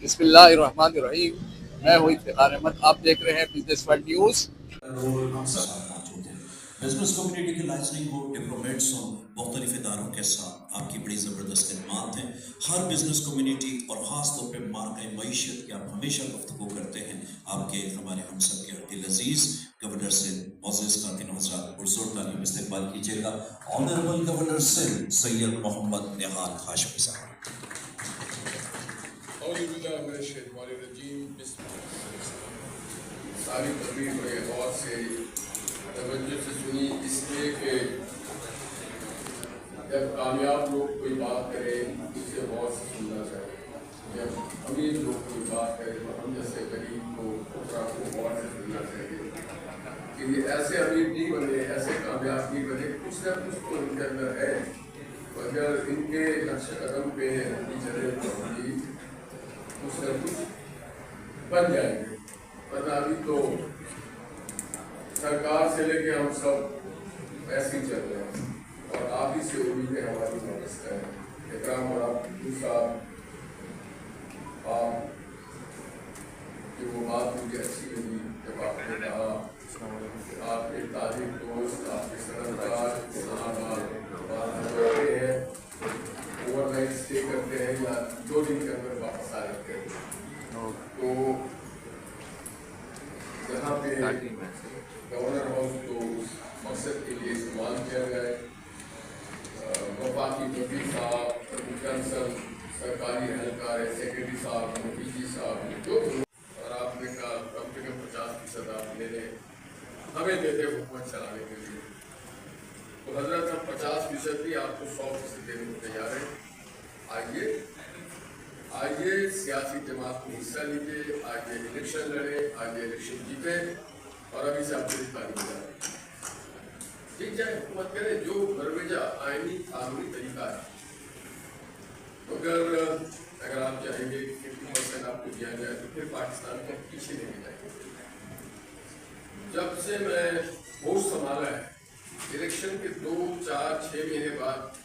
بسم اللہ الرحمن الرحیم. میں ہوں افتخار احمد. آپ دیکھ رہے ہیں بزنس ورلڈ نیوز. رول ہم سب موجود ہیں. بزنس کمیونٹی کی لائسننگ کو ڈپلومیٹس اور مختلف اداروں کے ساتھ آپ کی بڑی زبردست خدمات ہیں. ہر بزنس کمیونٹی اور خاص طور پہ مارکہ معیشت کی آپ ہمیشہ گفتگو کرتے ہیں. آپ کے ہمارے ہم سب کے دل عزیز گورنر سے معزز خاتون حضرات پرزور تعلیم استقبال کیجیے گا. آنریبل گورنر سے سید محمد نہال ہاشمی صاحب. ساری تقریر بڑے غور سے توجہ سے سنی، اس لیے کہ جب کامیاب لوگ کوئی بات کرے اسے غور سے سننا چاہیے. جب امیر لوگ کوئی بات کرے تو ہم جیسے غریب کو خطرہ کو غور سے سننا چاہیے کہ یہ ایسے امیر نہیں بنے، ایسے کامیاب نہیں بنے. کچھ نہ کچھ تو ان کے اندر ہے، اگر ان کے نقش قدم پہ چلے تو ہم کچھ نہ کچھ بن جائیں گے. ورنہ ابھی تو سرکار سے لے کے ہم سب ایسے ہی چل رہے ہیں اور آپ ہی سے امیدیں ہماری وابستہ ہے. اکرام اور آپ صاحب، آپ کی وہ بات مجھے اچھی لگی جب آپ نے کہا کہ آپ کے تاجر دوست، آپ کے صدرکار صحابہ رہتے ہیں، اوور نائٹ اسٹے کرتے ہیں یا 2 دن کے اندر واپس آ جاتے ہیں. تو یہاں پہ گورنر ہاؤس کو اس مقصد کے لیے استعمال کیا گیا ہے. وفاقی وزیر صاحب، کنسل، سرکاری اہلکار، سیکرٹری صاحب، مفتی صاحب، جو اور آپ نے کہا کم سے کم 50% آپ لے لیں، ہمیں دیتے حکومت چلانے کے لیے. تو حضرت ہم 50% نہیں، آپ کو 100% دینے کو تیار ہیں. آئیے سیاسی جماعت میں حصہ لیجیے، آئیے الیکشن لڑے، آئیے الیکشن جیتے اور ابھی سے آپ کو تعلیم جائے ٹھیک جائے. حکومت کرے جو برویجہ آئینی قانونی طریقہ ہے. اگر آپ چاہیں گے کہ 50% آپ کو دیا جائے تو پھر پاکستان کو پیچھے لے کے جائیں گے. جب سے میں ہوش سنبھالا ہے، الیکشن کے 2، 4، 6 مہینے بعد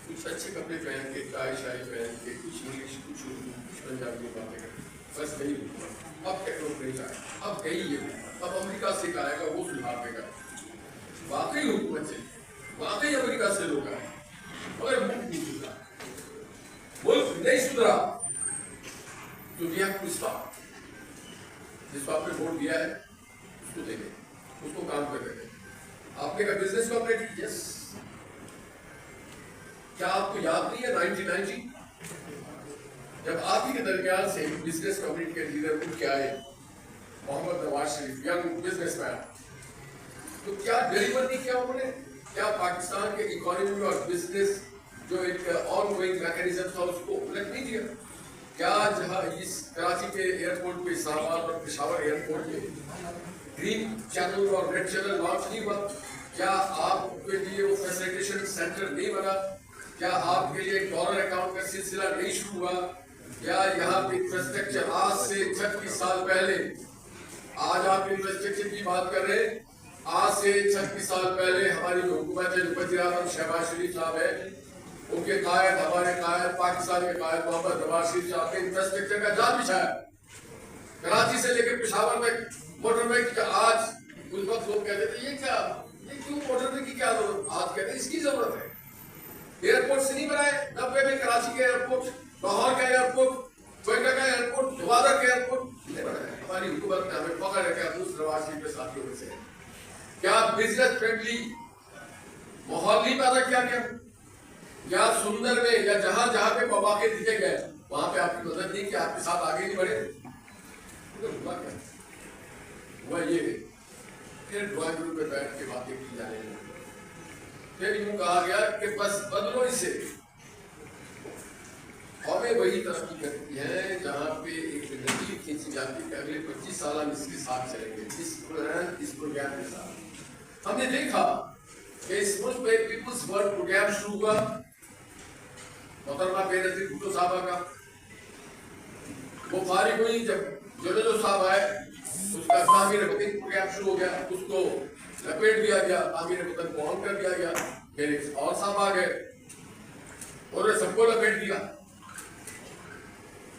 کچھ اچھے کپڑے پہن کے، ٹائی شائی پہن کے، کچھ انگلش، کچھ اردو، کچھ پنجابی باتیں کرتے بس نہیں حکومت. اب ٹیکنوکریٹ آئے، اب گئی یہ حکومت، اب امریکہ سے آئے گا وہ سدھار دے گا. واقعی حکومت سے، واقعی امریکہ سے لوگ آئے مگر ملک نہیں سدھرا. ملک نہیں سدھرا تو دیا کچھ تھا. جس کو آپ نے ووٹ دیا ہے اس کو دے دیں، اس کو کام کر دیں. آپ نے کہا بزنس کوآپریٹو، یس. کیا آپ کو یاد نہیں ہے 1990 جب آپ ہی کے درمیان سے بزنس کمیونٹی کے لیڈر اٹھ کے آئے، محمد Nawaz Sharif, young business man, تو کیا ڈیلیور نہیں کیا انہوں نے؟ کیا پاکستان کے اکانومی اور بزنس جو ایک آن گوئنگ میکینزم تھا اس کو الٹ نہیں دیا؟ کیا جہاں اس کراچی کے ایئرپورٹ پہ، اسلام آباد اور پشاور ایئرپورٹ پہ گرین چینل اور ریڈ چینل لانچ نہیں ہوا؟ کیا آپ کے لیے وہ فیسیلیٹیشن سینٹر نہیں بنا؟ کیا آپ کے لیے ڈالر اکاؤنٹ کا سلسلہ نہیں شروع ہوا؟ کیا یہاں پہ انفراسٹرکچر آج سے 36 سال پہلے، آج آپ انفراسٹرکچر کی بات کر رہے ہیں، آج سے 36 سال پہلے ہماری حکومت وزیر اعظم شہباز شریف صاحب ہے، ان کے قائد، ہمارے قائد، پاکستان کے قائد محمد نواز شریف صاحب نے انفراسٹرکچر کا جال بچھایا کراچی سے لے کے پشاور میں موٹر وے کی. آج اس وقت لوگ کہتے تھے یہ کیا، یہ کیوں موٹر وے کی کیا ضرورت؟ آج کہتے ہیں اس کی ضرورت ہے. ایئرپورٹ سے نہیں بنائے 90 میں، کراچی کے ایئرپورٹ، لاہور کا ایئرپورٹ، کوئٹہ کا ایئرپورٹ، گوادر کا ایئرپورٹ نہیں بنائے. ہماری حکومت نے ہمیں فخر ہے کہ ہم اس نواز شریف کے ساتھیوں میں سے. کیا بزنس فرینڈلی ماحول نہیں پیدا کیا گیا؟ یا سندر میں یا جہاں جہاں پہ مواقع دیے گئے وہاں پہ آپ کی مدد نہیں کہ آپ کے ساتھ آگے نہیں بڑھے؟ ہوا کیا؟ ہوا یہ پھر ڈرائنگ روم پہ بیٹھ کے باتیں کی جانے لگی. پھر یوں کہا گیا کہ بس بدلو اسے. قومیں وہی ترقی کرتی ہیں جہاں پہ ایک نتیجہ کھینچی جاتی ہے کہ اگلے 25 سال ہم اس کے ساتھ چلیں گے، اس پروگرام کے ساتھ. ہم نے دیکھا کہ اس ملک میں پیپلز ورک پروگرام شروع ہوا محترمہ بے نظیر بھٹو صاحبہ کا. وہ فارغ ہوئی، جب جو صاحب آئے اس کا تعمیر وطن پروگرام شروع ہو گیا، اس کو لپیٹ دیا گیا، تعمیر وطن کو آن کر دیا گیا. پھر ایک اور صاحب آ گئے، انہوں نے سب کو لپیٹ دیا.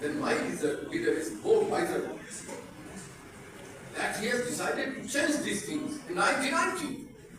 then my leader is more wiser that he has decided to change these things in 1990.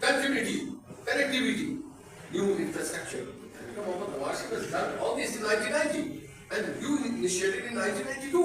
continuity, connectivity, new infrastructure. Mohammad Nawaz Sharif has done all this in 1990 and you initiated in 1992.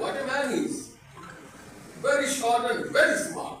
What a man he is, very short and very smart,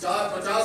50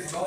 100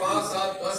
5, 7, 10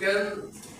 10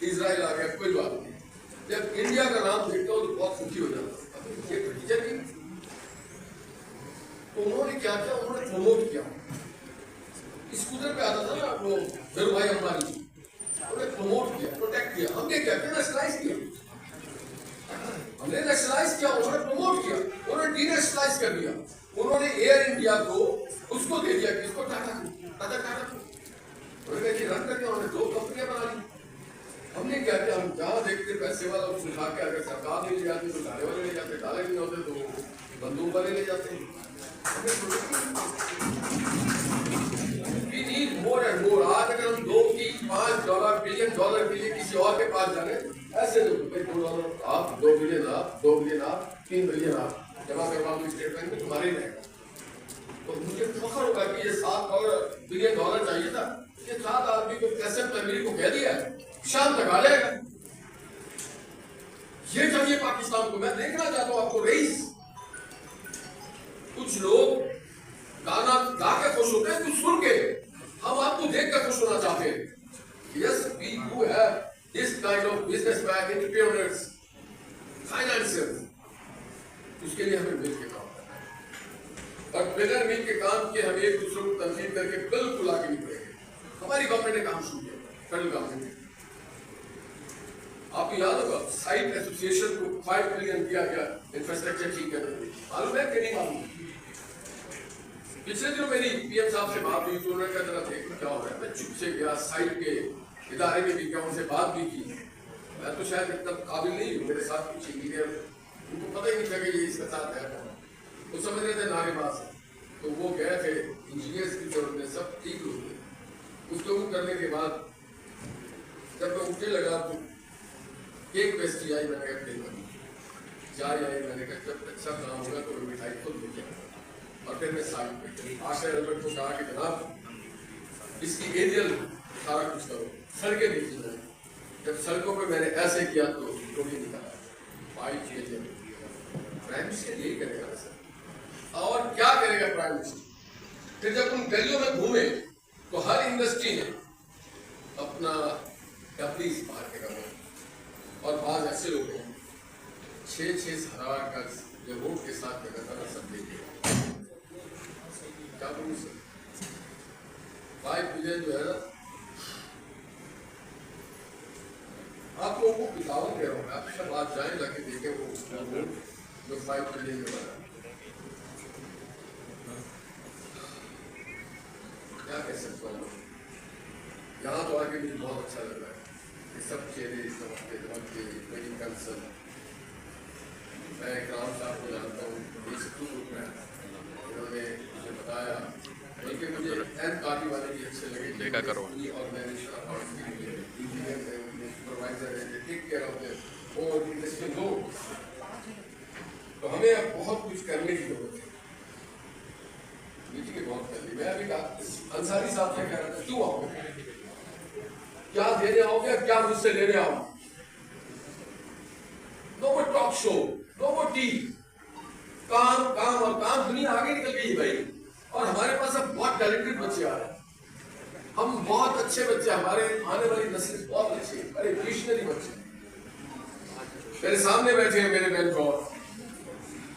اسرائیل آ گیا, کوئی بات نہیں. جب India کا نام دیکھتا ہوں تو بہت سخی ہو جاتا ہوں. یہ پروسیجر نہیں. تو انہوں نے کیا کیا, انہوں نے پروموٹ کیا. اسکوٹر پہ آتا تھا نا وہ دھیر بھائی امبانی, انہوں نے پروموٹ کیا, پروٹیکٹ کیا. ہم نے کیا کیا, نیشنلائز کیا. ہم نے نیشنلائز کیا, انہوں نے پروموٹ کیا, انہوں نے ڈی نیشنلائز کر دیا. انہوں نے ایئر انڈیا کو اس کو دے دیا, کس کو, ٹاٹا کو. انہوں نے رن کر کے انہوں نے 2 کمپنیاں بنا لی. ہم نے کیا کیا, ہم جہاں دیکھتے پیسے والا اس اٹھا کے اگر سرکار لے جاتے تو ڈالے والے لے جاتے, ڈالے نہیں ہوتے تو بندوق والے لے جاتے. We need more and more. آج اگر ہم $2-5 بلین کے لیے کسی اور کے پاس جانے, ایسے $2 آپ, 2 بلین آپ, 2 بلین آپ, 3 بلین آپ جمع کروا دو اسٹیٹ بینک میں, تمہارے رہے گا. تو مجھے فخر ہوگا کہ یہ $7 بلین چاہیے تھا, یہ 7 آدمی کو کیسے فیملی کو کہہ دیا ہے, شام تک آ جائے گا. یہ چاہیے پاکستان کو. میں دیکھنا چاہتا ہوں آپ کو رئیس, کچھ لوگ گانا گا کے خوش ہوتے ہیں, کچھ سن کے. ہم آپ کو دیکھ کر خوش ہونا چاہتے ہیں. Yes, we do have this kind of businessmen, entrepreneurs, financiers. اس کے لیے ہمیں مل کے کام کرنا ہے, اور بغیر مل کے کام کے ہم ایک دوسرے کو تنظیم کر کے بالکل آگے نہیں بڑھیں گے. ہماری گورنمنٹ نے کام شروع کیا, فیڈرل گورنمنٹ نے. آپ کو یاد ہوگا سائٹ ایسوسیشن کو 5 بلین دیا گیا انفراسٹرکچر ٹھیک کرنے کے لیے. معلوم ہے کہ نہیں معلوم؟ پچھلے دنوں میری پی ایم صاحب سے بات ہوئی تو انہوں نے کہا ذرا دیکھو کیا ہو رہا ہے. میں چپ سے گیا, سائٹ کے ادارے میں بھی گیا, ان سے بات بھی کی. میں تو شاید اتنا قابل نہیں ہوں, میرے ساتھ کچھ انجینئر, ان کو پتہ ہی نہیں تھا کہ یہ اس کے ساتھ ہے. وہ سمجھ رہے تھے نارے باز. تو وہ گئے تھے انجینئرس کی ضرورت میں, سب ٹھیک ہو گئے. گفتگو کرنے کے بعد جب میں اٹھنے لگا تو کیک پیسٹری آئی, میں نے کہا پھر چائے آئی, میں نے کہا جب اچھا کام ہوگا تو میں مٹھائی خود لے کے آؤں. اور پھر میں سائٹ پہ آشا البرٹ کو کہا کہ جناب اس کی ایریل سارا کچھ کرو, سڑکیں دیکھی میں. جب سڑکوں پہ میں نے ایسے کیا تو کوئی نہیں کہا 5 ایریل. پرائم منسٹر یہی کرے گا سر, اور کیا کرے گا پرائم منسٹر. پھر جب ان گلیوں میں گھومے تو ہر انڈسٹری نے اپنا تفریح باہر کے کرنا, اور بعض ایسے لوگ ہیں 6,000 گز جو روڈ کے ساتھ لگاتار سب دے دیا. کیا کروں سر, 5 بلین جو ہے نا, آپ لوگوں کو کتابوں کہہ رہا ہوں, آپ سب آج جائیں جا کے دیکھیں وہ روڈ جو 5 بلین میں بنا. کیا کہہ سکتا ہوں, یہاں تو آگے مجھے بہت اچھا لگ رہا ہے. یہ سب چہرے کے میری کنسرن. میں اکرام صاحب کو جانتا ہوں, انہوں نے مجھے بتایا, بلکہ مجھے این پارٹی والے بھی اچھے لگے. دیکھا کرو آرگنائزیشن سپروائزر ہے, ٹیک کیئر آف دیم, اور انٹرسٹنگ لوگ. تو ہمیں اب بہت کچھ کرنے کی ضرورت ہے. میٹنگ بہت کر لی. میں ابھی انصاری صاحب سے کہہ رہا تھا, کیوں آؤ گے, کیا دینے آؤ گے, کیا مجھ سے لینے آؤ. نو مور ٹاک شو, نو مور ٹی. کام کام اور کام. دنیا آگے نکل گئی بھائی, اور ہمارے پاس اب بہت ٹیلنٹڈ بچے آ رہے ہیں. ہم بہت اچھے بچے, ہمارے آنے والی نسل بہت اچھی ہے, بڑے ویژنری بچے. میرے سامنے بیٹھے ہیں میرے مینٹور,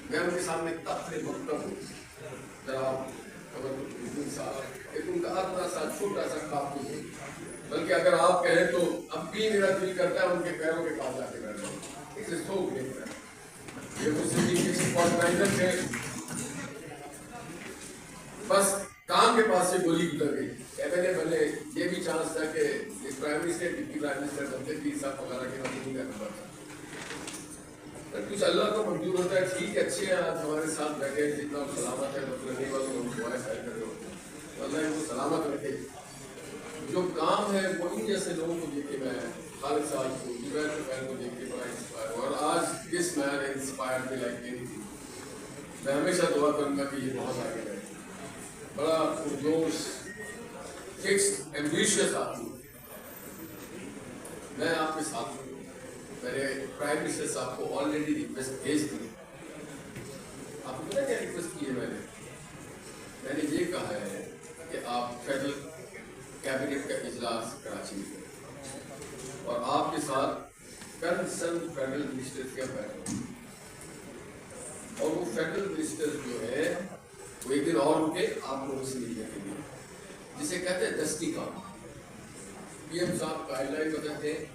میں ان کے سامنے تفریح مکتب ہوں. جناب ایک ان کا اتنا سا چھوٹا سا کاپی ہے, بلکہ اگر آپ کہیں تو اب بھی میرا دل کرتا ہے ان کے پیروں کے پاس جا کے بیٹھا. اسے سو گریٹ ہے. یہ مجھ سے بھی آرگنائزر تھے, بس کام کے پاس سے گولی گزر گئی. میں نے بھلے یہ بھی چانس تھا کہ prime minister deputy prime minister بنتے 30 صاحب وغیرہ کے بعد نہیں کرنا پڑتا. کچھ اللہ کو منظور ہوتا ہے. ٹھیک ہے, اچھے ہیں آج ہمارے ساتھ بیٹھے ہیں, جتنا سلامت ہے ڈاکٹر رنی والوں کو دعائیں خیر کر رہے ہو, اللہ ان کو سلامت رکھے. جو کام ہے وہ ان جیسے لوگوں کو دیکھ کے میں خالد صاحب کو, جبیر فیل کو دیکھ کے بڑا انسپائر ہوں. اور آج this man inspire me like اینی تھنگ. میں ہمیشہ دعا کروں گا کہ یہ بہت آگے رہے. بڑا پرجوش, فکسڈ, ایمبیشیس آدمی. میں آپ کے ساتھ ہوں. میرے پرائم منسٹر صاحب کو آلریڈی ریکویسٹ بھیج دی. آپ کو پتا کیا ریکویسٹ کی ہے میں نے یہ کہا ہے کہ آپ فیڈرل کیبنٹ کا اجلاس کراچی میں, اور آپ کے ساتھ کنسرن فیڈرل منسٹر کا بیٹھا اور وہ فیڈرل منسٹر جو ہے وہ ایک دن اور رکے آپ لوگوں سے ملنے کے لیے، جسے کہتے ہیں دستی کام. پی ایم صاحب گائیڈ لائن بتاتے ہیں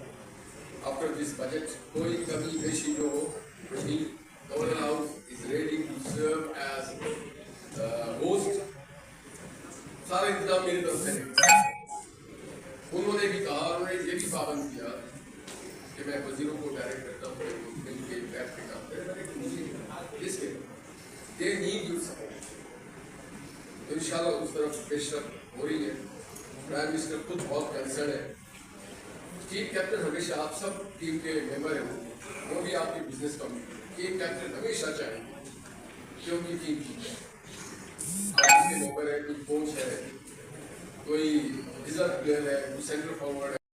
آفٹر دس بجٹ کوئی کمی بیشی جو ہو وہی governor house is ready to serve as host. سارے انتظام میری طرف سے ہیں. انہوں نے بھی کہا، انہوں نے یہ بھی پابند کیا کہ میں وزیروں کو ڈائریکٹ کرتا ہوں مل کے بیٹھ کے کام کریں اس کے دے نیڈ یور سپورٹ. تو ان شاء اللہ اس طرف پیش رفت ہو رہی ہے. پرائم منسٹر خود بہت کنسرن ہے. ٹیم کیپٹن ہمیشہ آپ سب ٹیم کے ممبر ہیں، وہ بھی آپ کی بزنس کمیٹی ٹیم کیپٹن ہمیشہ چاہیں گے کہ ان کی ٹیم ٹھیک ہے. آپ اس کے ممبر ہے، کوئی کوچ ہے، کوئی ریزرو پلیئر ہے، کوئی سینٹر فارورڈ ہے.